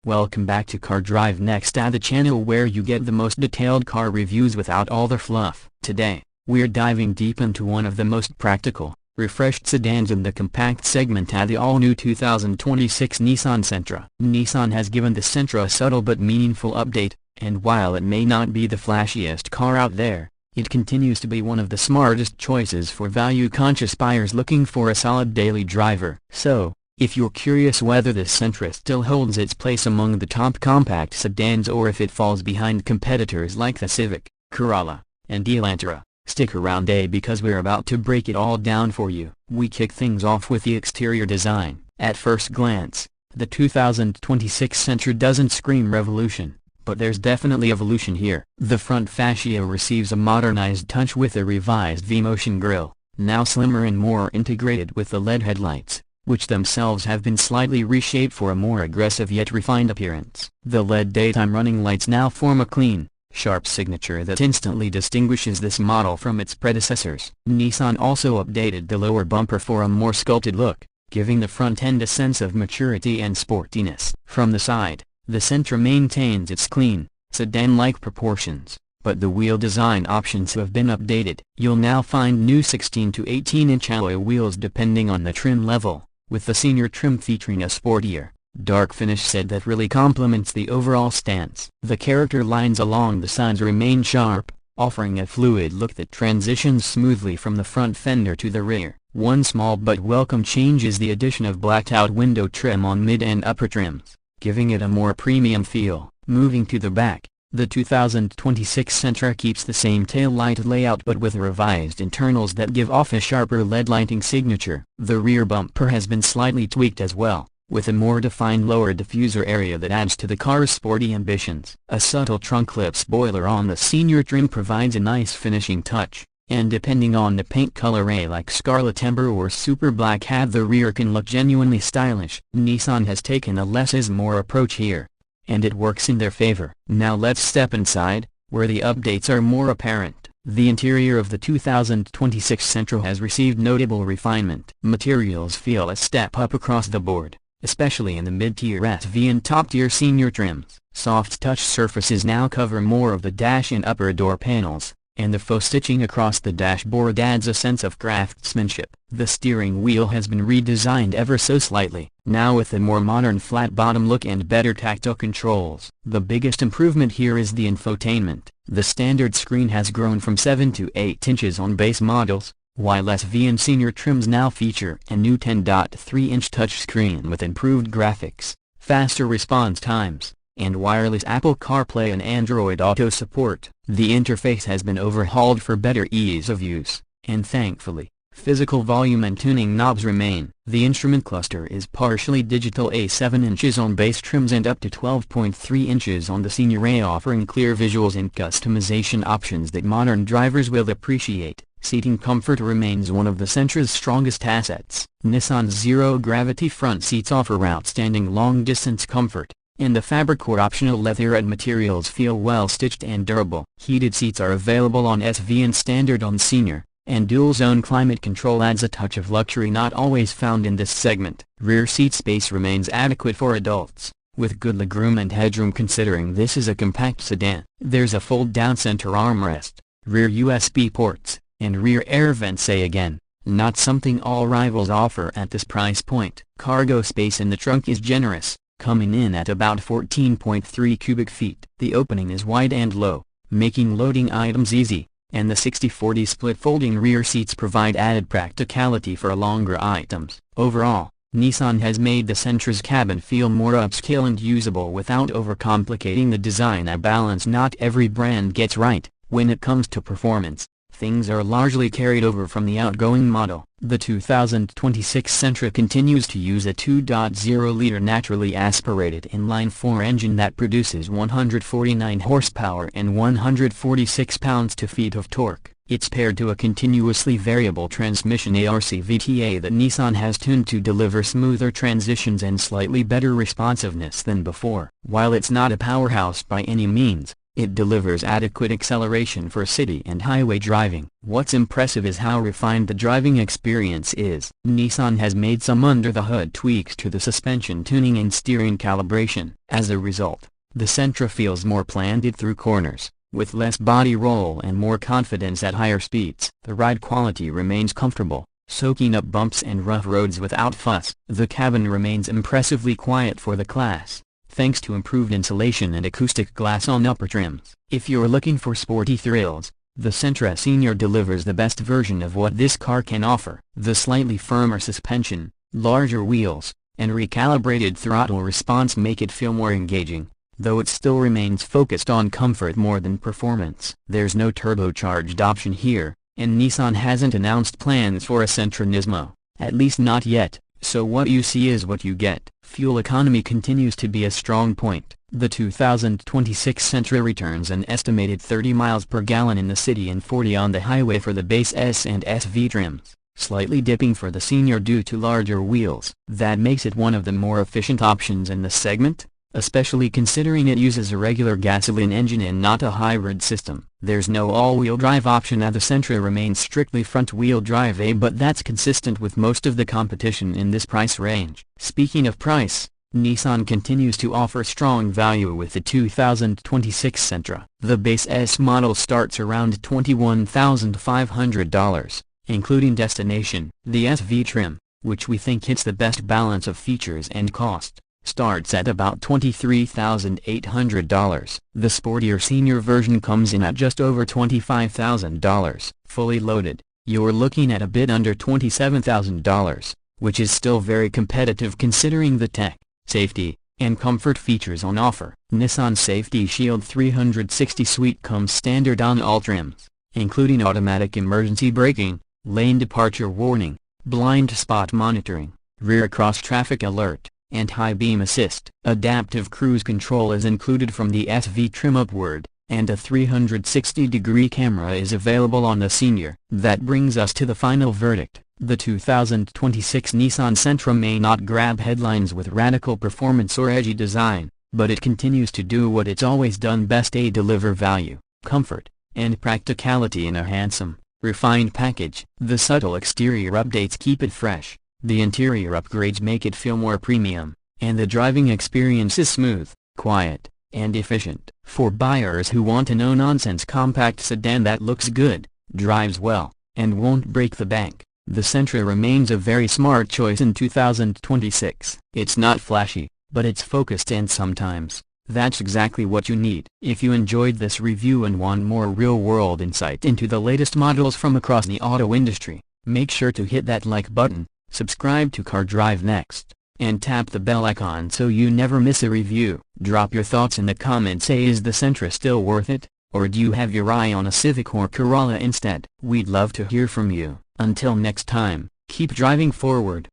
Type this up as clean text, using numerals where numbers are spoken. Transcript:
Welcome back to Car Drive Next, the channel where you get the most detailed car reviews without all the fluff. Today, we're diving deep into one of the most practical, refreshed sedans in the compact segment, the all-new 2026 Nissan Sentra. Nissan has given the Sentra a subtle but meaningful update, and while it may not be the flashiest car out there, it continues to be one of the smartest choices for value-conscious buyers looking for a solid daily driver. So, if you're curious whether this Sentra still holds its place among the top compact sedans or if it falls behind competitors like the Civic, Corolla, and Elantra, stick around because we're about to break it all down for you. We kick things off with the exterior design. At first glance, the 2026 Sentra doesn't scream revolution, but there's definitely evolution here. The front fascia receives a modernized touch with a revised V-motion grille, now slimmer and more integrated with the LED headlights, which themselves have been slightly reshaped for a more aggressive yet refined appearance. The LED daytime running lights now form a clean, sharp signature that instantly distinguishes this model from its predecessors. Nissan also updated the lower bumper for a more sculpted look, giving the front end a sense of maturity and sportiness. From the side, the Sentra maintains its clean, sedan-like proportions, but the wheel design options have been updated. You'll now find new 16 to 18-inch alloy wheels depending on the trim level, with the senior trim featuring a sportier, dark finish set that really complements the overall stance. The character lines along the sides remain sharp, offering a fluid look that transitions smoothly from the front fender to the rear. One small but welcome change is the addition of blacked-out window trim on mid and upper trims, giving it a more premium feel. Moving to the back, the 2026 Sentra keeps the same taillight layout but with revised internals that give off a sharper LED lighting signature. The rear bumper has been slightly tweaked as well, with a more defined lower diffuser area that adds to the car's sporty ambitions. A subtle trunk lip spoiler on the senior trim provides a nice finishing touch, and depending on the paint color like Scarlet Ember or Super Black, the rear can look genuinely stylish. Nissan has taken a less is more approach here, and it works in their favor. Now let's step inside, where the updates are more apparent. The interior of the 2026 Sentra has received notable refinement. Materials feel a step up across the board, especially in the mid-tier SV and top-tier senior trims. Soft touch surfaces now cover more of the dash and upper door panels, and the faux stitching across the dashboard adds a sense of craftsmanship. The steering wheel has been redesigned ever so slightly, now with a more modern flat bottom look and better tactile controls. The biggest improvement here is the infotainment. The standard screen has grown from 7 to 8 inches on base models, while SV and senior trims now feature a new 10.3-inch touchscreen with improved graphics, faster response times, and wireless Apple CarPlay and Android Auto support. The interface has been overhauled for better ease of use, and thankfully, physical volume and tuning knobs remain. The instrument cluster is partially digital, 7 inches on base trims and up to 12.3 inches on the senior A, offering clear visuals and customization options that modern drivers will appreciate. Seating comfort remains one of the Sentra's strongest assets. Nissan's zero-gravity front seats offer outstanding long-distance comfort, and the fabric or optional leather materials feel well-stitched and durable. Heated seats are available on SV and standard on senior, and dual-zone climate control adds a touch of luxury not always found in this segment. Rear seat space remains adequate for adults, with good legroom and headroom considering this is a compact sedan. There's a fold-down center armrest, rear USB ports, and rear air vents, again, not something all rivals offer at this price point. Cargo space in the trunk is generous, coming in at about 14.3 cubic feet. The opening is wide and low, making loading items easy, and the 60-40 split folding rear seats provide added practicality for longer items. Overall, Nissan has made the Sentra's cabin feel more upscale and usable without overcomplicating the design, a balance not every brand gets right. When it comes to performance, things are largely carried over from the outgoing model. The 2026 Sentra continues to use a 2.0-liter naturally aspirated inline-4 engine that produces 149 horsepower and 146 pounds-to-feet of torque. It's paired to a continuously variable transmission ARC-VTA that Nissan has tuned to deliver smoother transitions and slightly better responsiveness than before. While it's not a powerhouse by any means, It delivers adequate acceleration for city and highway driving. What's impressive is how refined the driving experience is. Nissan has made some under-the-hood tweaks to the suspension tuning and steering calibration. As a result, the Sentra feels more planted through corners, with less body roll and more confidence at higher speeds. The ride quality remains comfortable, soaking up bumps and rough roads without fuss. The cabin remains impressively quiet for the class, thanks to improved insulation and acoustic glass on upper trims. If you're looking for sporty thrills, the Sentra Senior delivers the best version of what this car can offer. The slightly firmer suspension, larger wheels, and recalibrated throttle response make it feel more engaging, though it still remains focused on comfort more than performance. There's no turbocharged option here, and Nissan hasn't announced plans for a Sentra Nismo, at least not yet. So what you see is what you get. Fuel economy continues to be a strong point. The 2026 Sentra returns an estimated 30 miles per gallon in the city and 40 on the highway for the base S and SV trims, slightly dipping for the Senior due to larger wheels. That makes it one of the more efficient options in the segment, especially considering it uses a regular gasoline engine and not a hybrid system. There's no all-wheel drive option as the Sentra remains strictly front-wheel drive, but that's consistent with most of the competition in this price range. Speaking of price, Nissan continues to offer strong value with the 2026 Sentra. The base S model starts around $21,500, including destination. The SV trim, which we think hits the best balance of features and cost, starts at about $23,800. The sportier Senior version comes in at just over $25,000. Fully loaded, you're looking at a bit under $27,000, which is still very competitive considering the tech, safety, and comfort features on offer. Nissan Safety Shield 360 Suite comes standard on all trims, including automatic emergency braking, lane departure warning, blind spot monitoring, rear cross-traffic alert, and high beam assist. Adaptive cruise control is included from the SV trim upward, and a 360-degree camera is available on the Senior. That brings us to the final verdict. The 2026 Nissan Sentra may not grab headlines with radical performance or edgy design, but it continues to do what it's always done best: deliver value, comfort, and practicality in a handsome, refined package. The subtle exterior updates keep it fresh, the interior upgrades make it feel more premium, and the driving experience is smooth, quiet, and efficient. For buyers who want a no-nonsense compact sedan that looks good, drives well, and won't break the bank, the Sentra remains a very smart choice in 2026. It's not flashy, but it's focused, and sometimes, that's exactly what you need. If you enjoyed this review and want more real-world insight into the latest models from across the auto industry, make sure to hit that like button, subscribe to Car Drive Next, and tap the bell icon so you never miss a review. Drop your thoughts in the comments. Is the Sentra still worth it, or do you have your eye on a Civic or Corolla instead? We'd love to hear from you. Until next time, keep driving forward.